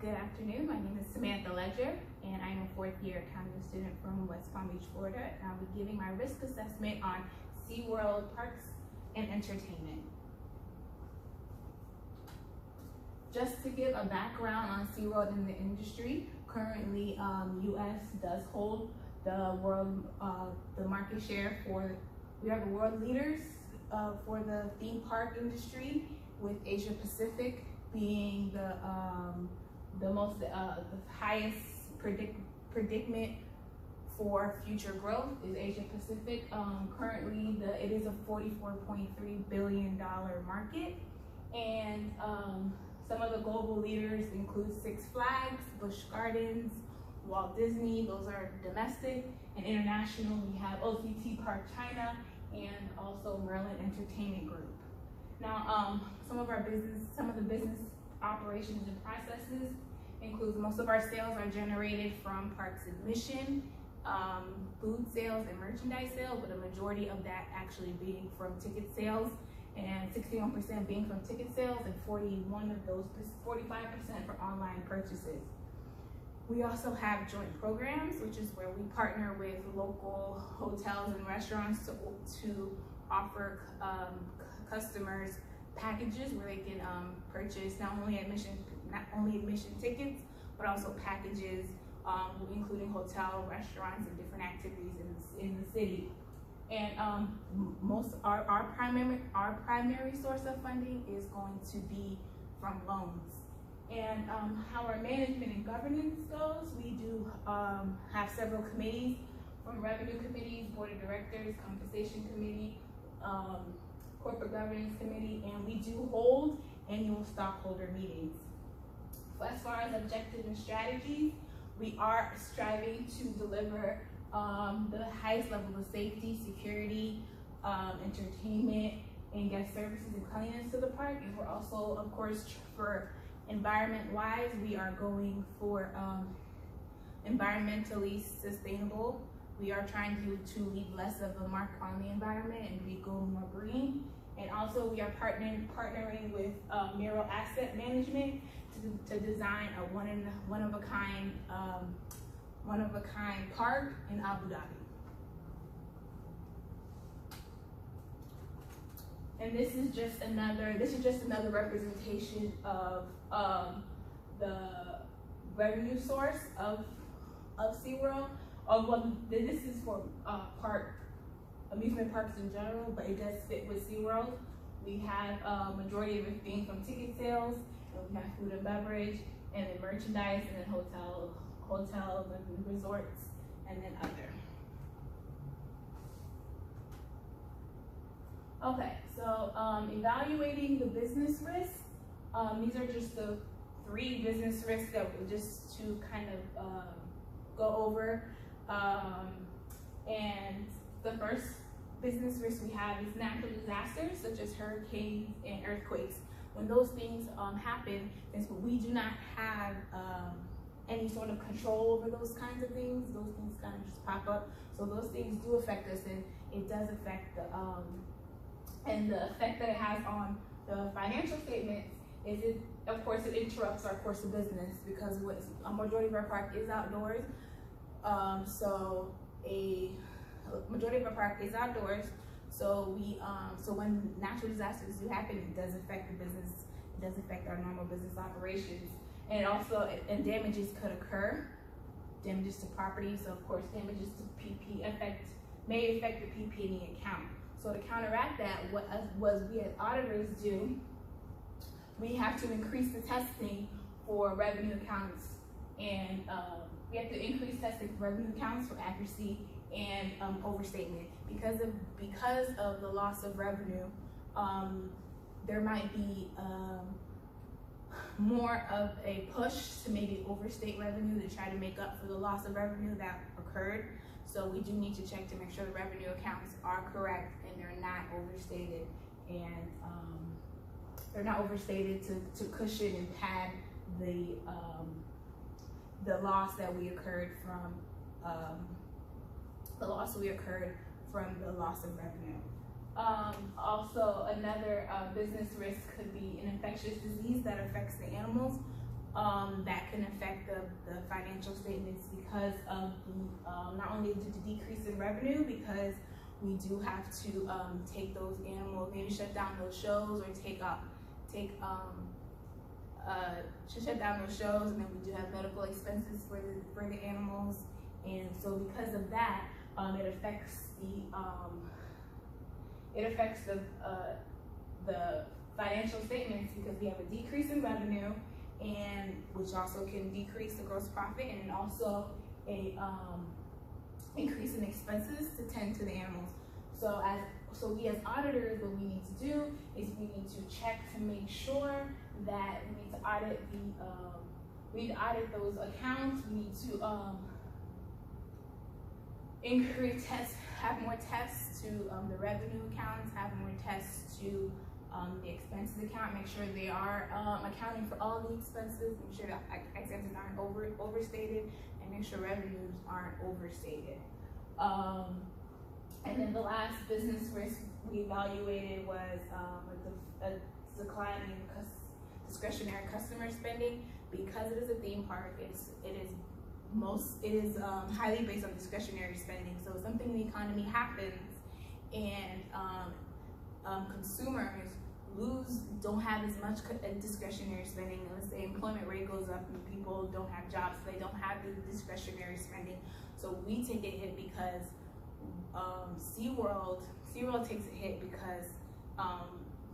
Good afternoon. My name is Samantha Ledger, and I'm a fourth-year accounting student from West Palm Beach, Florida. And I'll be giving my risk assessment on SeaWorld Parks and Entertainment. Just to give a background on SeaWorld in the industry, currently U.S. does hold the world, the market share for, we are the world leaders for the theme park industry, with Asia Pacific being the highest predicament for future growth is Asia Pacific. Currently, it is a $44.3 billion market, and some of the global leaders include Six Flags, Busch Gardens, Walt Disney. Those are domestic, and international. We have OCT Park China and also Merlin Entertainment Group. Now, some of the business operations and processes includes most of our sales are generated from parks admission, food sales, and merchandise sales, with a majority of that actually being from ticket sales, and 61% being from ticket sales, and 45% for online purchases. We also have joint programs, which is where we partner with local hotels and restaurants to offer customers packages where they can purchase not only admission tickets, but also packages including hotel, restaurants, and different activities in the city. And our primary source of funding is going to be from loans. And how our management and governance goes, we do have several committees, from revenue committees, board of directors, compensation committee, corporate governance committee, and we do hold annual stockholder meetings. As far as objectives and strategies, we are striving to deliver the highest level of safety, security, entertainment, and guest services and cleanliness to the park. And we're also, of course, for environment-wise, we are going for environmentally sustainable. We are trying to leave less of a mark on the environment and we go more green. And also, we are partnering with Miro Asset Management to design a one of a kind park in Abu Dhabi. And this is just another representation of the revenue source of SeaWorld. Well, this is for amusement parks in general, but it does fit with SeaWorld. We have a majority of it being from ticket sales, and we have food and beverage, and then merchandise, and then hotels and resorts, and then other. Okay, so evaluating the business risks. These are just the 3 business risks that we're just to kind of go over. And the first business risk we have is natural disasters such as hurricanes and earthquakes. When those things happen, we do not have any sort of control over those kinds of things. Those things kind of just pop up. So those things do affect us, and it does affect the effect that it has on the financial statements is it interrupts our course of business, because a majority of our park is outdoors. So a majority of our park is outdoors. So so when natural disasters do happen, it does affect the business. It does affect our normal business operations, and also damages could occur. Damages to property. So of course, damages to PP may affect the PP&E account. So to counteract that, what we as auditors do, we have to increase the testing for revenue accounts, and we have to increase testing for revenue accounts for accuracy and overstatement. Because of the loss of revenue, there might be more of a push to maybe overstate revenue to try to make up for the loss of revenue that occurred. So we do need to check to make sure the revenue accounts are correct and they're not overstated, and they're not overstated to cushion and pad the loss that we occurred from the loss of revenue. Also, another business risk could be an infectious disease that affects the animals. that can affect the financial statements because of the, not only due to decrease in revenue, because we do have to take those animals, maybe shut down those shows, or shut down those shows, and then we do have medical expenses for the animals, and so because of that, it affects the financial statements, because we have a decrease in revenue, and which also can decrease the gross profit, and also a increase in expenses to tend to the animals. So we as auditors, what we need to do is we need to check to make sure that we need to audit those accounts. We need to have more tests to the revenue accounts, have more tests to the expenses account, make sure they are accounting for all the expenses, make sure that expenses aren't overstated, and make sure revenues aren't overstated. And then the last business risk we evaluated was a decline in discretionary customer spending. Because it is a theme park, it is highly based on discretionary spending. So if something in the economy happens and consumers don't have as much discretionary spending, and let's say employment rate goes up and people don't have jobs, so they don't have the discretionary spending. So we take a hit because SeaWorld takes a hit because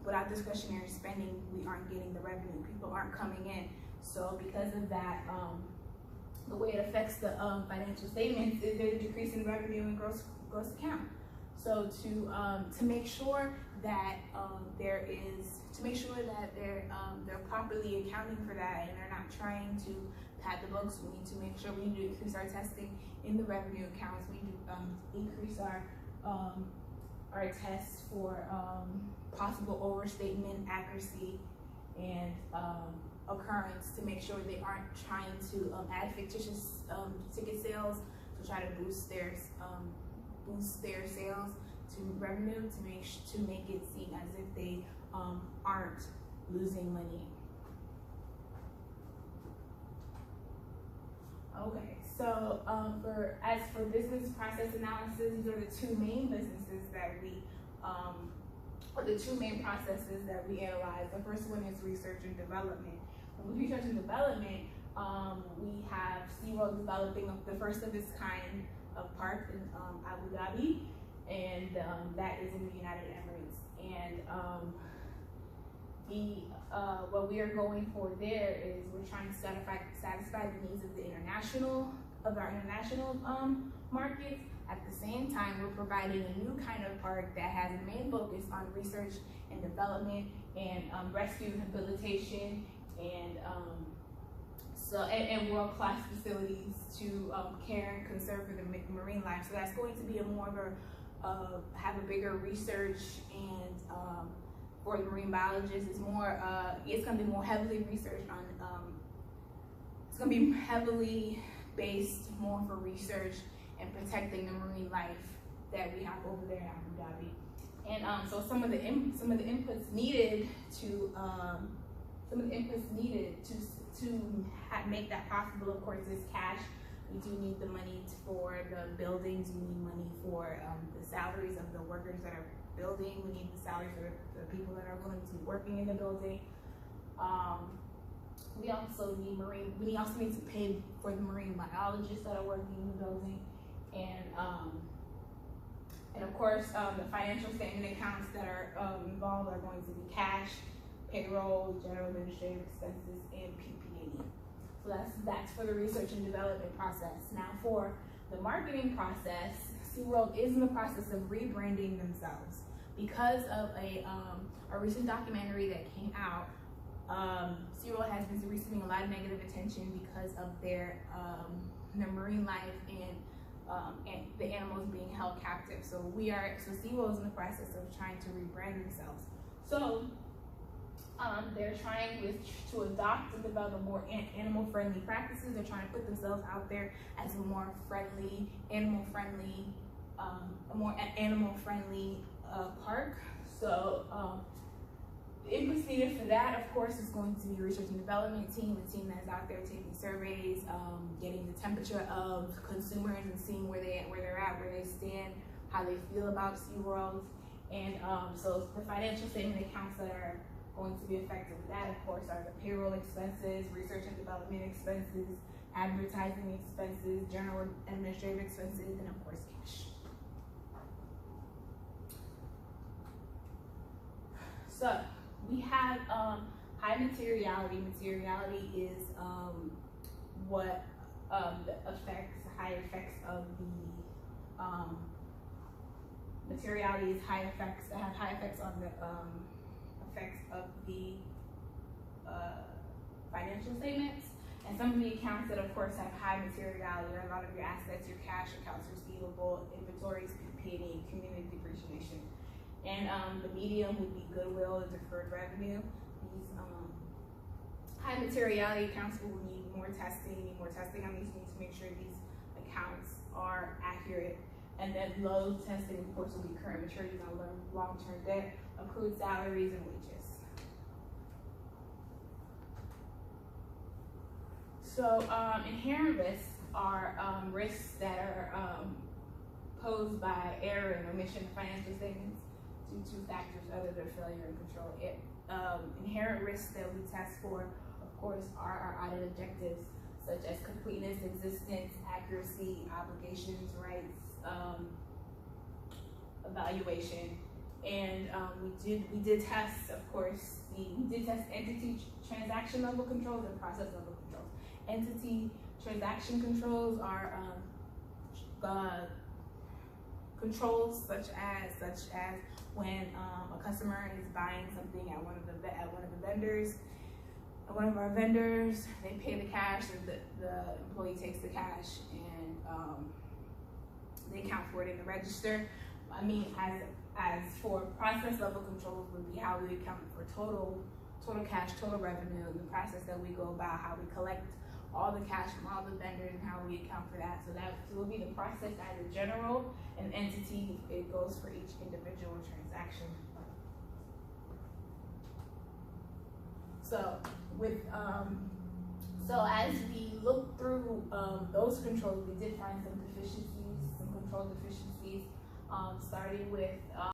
without discretionary spending, we aren't getting the revenue. People aren't coming in. So because of that, the way it affects the financial statements is there's a decrease in revenue and gross account. So to make sure that they're properly accounting for that, and they're not trying to pad the books, we need to make sure we need to increase our testing in the revenue accounts. We need to increase our tests for possible overstatement, accuracy, and occurrence, to make sure they aren't trying to add fictitious ticket sales to try to boost their sales to revenue, to make it seem as if they aren't losing money. Okay, so as for business process analysis, these are the two main businesses that we or the two main processes that we analyze. The first one is research and development. With research and development, we have SeaWorld developing the first of its kind of park in Abu Dhabi, and that is in the United Emirates. And what we are going for there is we're trying to satisfy the needs of our international markets. At the same time, we're providing a new kind of park that has a main focus on research and development and rescue and rehabilitation, and world-class facilities to care and conserve for the marine life. So that's going to be have a bigger research, and for the marine biologists, it's going to be more heavily researched on. It's going to be heavily based more for research and protecting the marine life that we have over there in Abu Dhabi. And so some of the inputs needed to make that possible, of course, is cash. We do need the money for the buildings. We need money for the salaries of the workers that are building. We need the salaries of the people that are going to be working in the building. We also need to pay for the marine biologists that are working in the building, and of course the financial statement accounts that are involved are going to be cash, payroll, general administrative expenses, and PPE. So that's for the research and development process. Now for the marketing process, SeaWorld is in the process of rebranding themselves because of a recent documentary that came out. SeaWorld has been receiving a lot of negative attention because of their marine life and the animals being held captive. So SeaWorld is in the process of trying to rebrand themselves. So they're trying to adopt and develop more animal-friendly practices. They're trying to put themselves out there as a more friendly, animal-friendly park. So The inputs needed for that, of course, is going to be research and development team, a team that's out there taking surveys, getting the temperature of consumers and seeing where they're at, where they stand, how they feel about SeaWorld. And so the financial statement accounts that are going to be affected with that, of course, are the payroll expenses, research and development expenses, advertising expenses, general administrative expenses, and of course, cash. So we have high materiality. Materiality is what affects high effects of the materiality is high effects that have high effects on the effects of the financial statements. And some of the accounts that of course have high materiality are a lot of your assets, your cash, accounts receivable, inventories, PP&E, community depreciation. And the medium would be goodwill and deferred revenue. These high materiality accounts will need more testing on these things to make sure these accounts are accurate. And then low testing, of course, will be current maturities on long-term debt, accrued salaries, and wages. So inherent risks are risks that are posed by error and omission of financial statements due to factors other than failure and control. Inherent risks that we test for, of course, are our audit objectives, such as completeness, existence, accuracy, obligations, rights, evaluation. And we did test, of course, we did test entity transaction level controls and process level controls. Entity transaction controls are controls such as when a customer is buying something at one of our vendors, they pay the cash, and the employee takes the cash and they account for it in the register. I mean, as for process level controls would be how we account for total cash, total revenue, and the process that we go about, how we collect all the cash from all the vendors and how we account for that. So that will be the process as a general, and entity, it goes for each individual transaction. So with so as we look through those controls, we did find some deficiencies, some control deficiencies, starting with